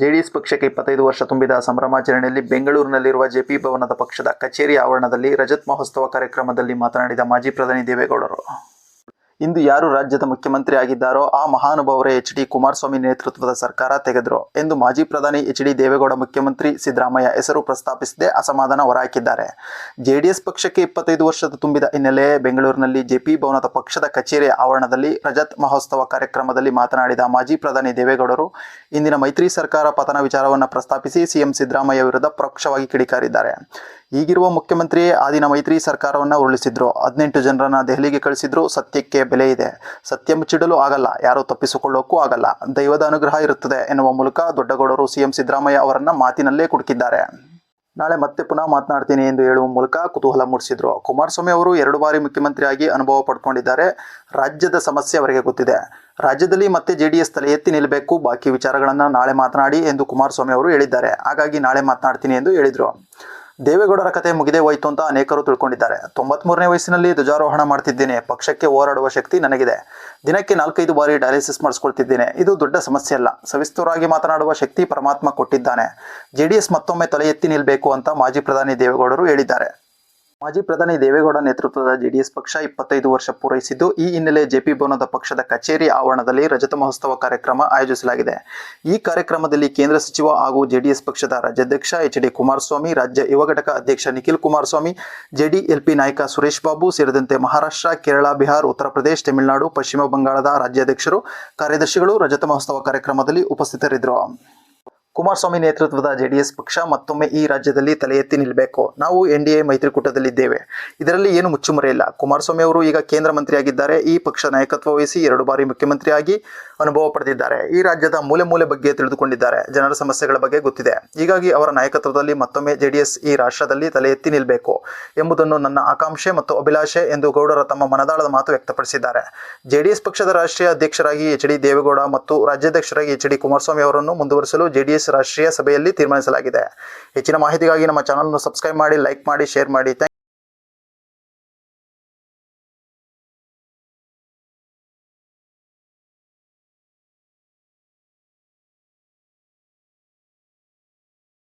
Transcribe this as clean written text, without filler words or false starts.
JDS ಪಕ್ಷಕ್ಕೆ 25 ವರ್ಷ ತುಂಬಿದ ಸಂಭ್ರಮಾಚರಣೆಯಲ್ಲಿ ಬೆಂಗಳೂರಿನಲ್ಲಿರುವ ಜೆಪಿ ಭವನದ ಪಕ್ಷದ ಕಚೇರಿ ಆವರಣದಲ್ಲಿ ರಜತ್ ಮಹೋತ್ಸವ ಕಾರ್ಯಕ್ರಮದಲ್ಲಿ ಮಾತನಾಡಿದ ಮಾಜಿ ಪ್ರಧಾನಿ ದೇವೇಗೌಡರು, ಇಂದು ಯಾರು ರಾಜ್ಯದ ಮುಖ್ಯಮಂತ್ರಿ ಆಗಿದ್ದಾರೋ ಆ ಮಹಾನುಭಾವರೇ ಎಚ್.ಡಿ. ಕುಮಾರಸ್ವಾಮಿ ನೇತೃತ್ವದ ಸರ್ಕಾರ ತೆಗೆದರು ಎಂದು ಮಾಜಿ ಪ್ರಧಾನಿ ಎಚ್.ಡಿ. ದೇವೇಗೌಡ ಮುಖ್ಯಮಂತ್ರಿ ಸಿದ್ದರಾಮಯ್ಯ ಹೆಸರು ಪ್ರಸ್ತಾಪಿಸದೆ ಅಸಮಾಧಾನ ಹೊರಹಾಕಿದ್ದಾರೆ. ಜೆಡಿಎಸ್ ಪಕ್ಷಕ್ಕೆ 25 ವರ್ಷದ ತುಂಬಿದ ಹಿನ್ನೆಲೆ ಬೆಂಗಳೂರಿನಲ್ಲಿ ಜೆಪಿ ಭವನದ ಪಕ್ಷದ ಕಚೇರಿ ಆವರಣದಲ್ಲಿ ರಜತ್ ಮಹೋತ್ಸವ ಕಾರ್ಯಕ್ರಮದಲ್ಲಿ ಮಾತನಾಡಿದ ಮಾಜಿ ಪ್ರಧಾನಿ ದೇವೇಗೌಡರು, ಇಂದಿನ ಮೈತ್ರಿ ಸರ್ಕಾರ ಪತನ ವಿಚಾರವನ್ನು ಪ್ರಸ್ತಾಪಿಸಿ ಸಿಎಂ ಸಿದ್ದರಾಮಯ್ಯ ವಿರುದ್ಧ ಪರೋಕ್ಷವಾಗಿ ಕಿಡಿಕಾರಿದ್ದಾರೆ. ಈಗಿರುವ ಮುಖ್ಯಮಂತ್ರಿಯೇ ಆ ದಿನ ಮೈತ್ರಿ ಸರ್ಕಾರವನ್ನು ಉರುಳಿಸಿದ್ರು, 18 ಜನರನ್ನ ದೆಹಲಿಗೆ ಕಳಿಸಿದ್ರು. ಸತ್ಯಕ್ಕೆ ಬೆಲೆ ಇದೆ, ಸತ್ಯ ಮುಚ್ಚಿಡಲು ಆಗಲ್ಲ, ಯಾರು ತಪ್ಪಿಸಿಕೊಳ್ಳೋಕ್ಕೂ ಆಗಲ್ಲ, ದೈವದ ಅನುಗ್ರಹ ಇರುತ್ತದೆ ಎನ್ನುವ ಮೂಲಕ ದೊಡ್ಡಗೌಡರು ಸಿಎಂ ಸಿದ್ದರಾಮಯ್ಯ ಅವರನ್ನ ಮಾತಿನಲ್ಲೇ ಕುಟುಕಿದ್ದಾರೆ. ನಾಳೆ ಮತ್ತೆ ಪುನಃ ಮಾತನಾಡ್ತೀನಿ ಎಂದು ಹೇಳುವ ಮೂಲಕ ಕುತೂಹಲ ಮೂಡಿಸಿದ್ರು. ಕುಮಾರಸ್ವಾಮಿ ಅವರು 2 ಬಾರಿ ಮುಖ್ಯಮಂತ್ರಿಯಾಗಿ ಅನುಭವ ಪಡ್ಕೊಂಡಿದ್ದಾರೆ. ರಾಜ್ಯದ ಸಮಸ್ಯೆ ಅವರಿಗೆ ಗೊತ್ತಿದೆ. ರಾಜ್ಯದಲ್ಲಿ ಮತ್ತೆ ಜೆಡಿಎಸ್ ತಲೆ ಎತ್ತಿ ನಿಲ್ಲಬೇಕು, ಬಾಕಿ ವಿಚಾರಗಳನ್ನು ನಾಳೆ ಮಾತನಾಡಿ ಎಂದು ಕುಮಾರಸ್ವಾಮಿ ಅವರು ಹೇಳಿದ್ದಾರೆ. ಹಾಗಾಗಿ ನಾಳೆ ಮಾತನಾಡ್ತೀನಿ ಎಂದು ಹೇಳಿದರು. ದೇವೇಗೌಡರ ಕತೆ ಮುಗಿದೇ ಹೋಯ್ತು ಅಂತ ಅನೇಕರು ತಿಳ್ಕೊಂಡಿದ್ದಾರೆ. 93ನೇ ವಯಸ್ಸಿನಲ್ಲಿ ಧ್ವಜಾರೋಹಣ ಮಾಡ್ತಿದ್ದೇನೆ, ಪಕ್ಷಕ್ಕೆ ಹೋರಾಡುವ ಶಕ್ತಿ ನನಗಿದೆ, ದಿನಕ್ಕೆ 4-5 ಬಾರಿ ಡಯಾಲಿಸಿಸ್ ಮಾಡಿಸ್ಕೊಳ್ತಿದ್ದೇನೆ, ಇದು ದೊಡ್ಡ ಸಮಸ್ಯೆ ಅಲ್ಲ, ಸವಿಸ್ತರವಾಗಿ ಮಾತನಾಡುವ ಶಕ್ತಿ ಪರಮಾತ್ಮ ಕೊಟ್ಟಿದ್ದಾನೆ, ಜೆಡಿಎಸ್ ಮತ್ತೊಮ್ಮೆ ತಲೆ ಎತ್ತಿ ನಿಲ್ಲಬೇಕು ಅಂತ ಮಾಜಿ ಪ್ರಧಾನಿ ದೇವೇಗೌಡರು ಹೇಳಿದ್ದಾರೆ. ಮಾಜಿ ಪ್ರಧಾನಿ ದೇವೇಗೌಡ ನೇತೃತ್ವದ ಜೆಡಿಎಸ್ ಪಕ್ಷ 25 ವರ್ಷ ಪೂರೈಸಿದ್ದು, ಈ ಹಿನ್ನೆಲೆ ಜೆಪಿ ಭವನದ ಪಕ್ಷದ ಕಚೇರಿ ಆವರಣದಲ್ಲಿ ರಜತ ಮಹೋತ್ಸವ ಕಾರ್ಯಕ್ರಮ ಆಯೋಜಿಸಲಾಗಿದೆ. ಈ ಕಾರ್ಯಕ್ರಮದಲ್ಲಿ ಕೇಂದ್ರ ಸಚಿವ ಹಾಗೂ ಜೆಡಿಎಸ್ ಪಕ್ಷದ ರಾಜ್ಯಾಧ್ಯಕ್ಷ ಎಚ್.ಡಿ. ಕುಮಾರಸ್ವಾಮಿ, ರಾಜ್ಯ ಯುವ ಘಟಕ ಅಧ್ಯಕ್ಷ ನಿಖಿಲ್ ಕುಮಾರಸ್ವಾಮಿ, ಜೆಡಿಎಲ್ಪಿ ನಾಯಕ ಸುರೇಶ್ ಬಾಬು ಸೇರಿದಂತೆ ಮಹಾರಾಷ್ಟ್ರ, ಕೇರಳ, ಬಿಹಾರ, ಉತ್ತರ ಪ್ರದೇಶ, ತಮಿಳುನಾಡು, ಪಶ್ಚಿಮ ಬಂಗಾಳದ ರಾಜ್ಯಾಧ್ಯಕ್ಷರು, ಕಾರ್ಯದರ್ಶಿಗಳು ರಜತ ಮಹೋತ್ಸವ ಕಾರ್ಯಕ್ರಮದಲ್ಲಿ ಉಪಸ್ಥಿತರಿದ್ದರು. ಕುಮಾರಸ್ವಾಮಿ ನೇತೃತ್ವದ ಜೆಡಿಎಸ್ ಪಕ್ಷ ಮತ್ತೊಮ್ಮೆ ಈ ರಾಜ್ಯದಲ್ಲಿ ತಲೆ ಎತ್ತಿ ನಿಲ್ಲಬೇಕು. ನಾವು ಎನ್ಡಿಎ ಮೈತ್ರಿಕೂಟದಲ್ಲಿದ್ದೇವೆ, ಇದರಲ್ಲಿ ಏನು ಮುಚ್ಚುಮರೆ ಇಲ್ಲ. ಕುಮಾರಸ್ವಾಮಿ ಅವರು ಈಗ ಕೇಂದ್ರ ಮಂತ್ರಿಯಾಗಿದ್ದಾರೆ. ಈ ಪಕ್ಷ ನಾಯಕತ್ವ ವಹಿಸಿ 2 ಬಾರಿ ಮುಖ್ಯಮಂತ್ರಿಯಾಗಿ ಅನುಭವ ಪಡೆದಿದ್ದಾರೆ. ಈ ರಾಜ್ಯದ ಮೂಲೆ ಮೂಲೆ ಬಗ್ಗೆ ತಿಳಿದುಕೊಂಡಿದ್ದಾರೆ, ಜನರ ಸಮಸ್ಯೆಗಳ ಬಗ್ಗೆ ಗೊತ್ತಿದೆ. ಹೀಗಾಗಿ ಅವರ ನಾಯಕತ್ವದಲ್ಲಿ ಮತ್ತೊಮ್ಮೆ ಜೆಡಿಎಸ್ ಈ ರಾಷ್ಟ್ರದಲ್ಲಿ ತಲೆ ಎತ್ತಿ ನಿಲ್ಲಬೇಕು ಎಂಬುದನ್ನು ನನ್ನ ಆಕಾಂಕ್ಷೆ ಮತ್ತು ಅಭಿಲಾಷೆ ಎಂದು ಗೌಡರ ತಮ್ಮ ಮನದಾಳದ ಮಾತು ವ್ಯಕ್ತಪಡಿಸಿದ್ದಾರೆ. ಜೆಡಿಎಸ್ ಪಕ್ಷದ ರಾಷ್ಟ್ರೀಯ ಅಧ್ಯಕ್ಷರಾಗಿ ಎಚ್.ಡಿ. ದೇವೇಗೌಡ ಮತ್ತು ರಾಜ್ಯಾಧ್ಯಕ್ಷರಾಗಿ ಎಚ್.ಡಿ. ಕುಮಾರಸ್ವಾಮಿ ಅವರನ್ನು ಮುಂದುವರಿಸಲು ಜೆಡಿಎಸ್ ರಾಷ್ಟ್ರೀಯ ಸಭೆಯಲ್ಲಿ ತೀರ್ಮಾನಿಸಲಾಗಿದೆ. ಹೆಚ್ಚಿನ ಮಾಹಿತಿಗಾಗಿ ನಮ್ಮ ಚಾನಲ್ ಅನ್ನು ಸಬ್ಸ್ಕ್ರೈಬ್ ಮಾಡಿ, ಲೈಕ್ ಮಾಡಿ, ಶೇರ್ ಮಾಡಿ.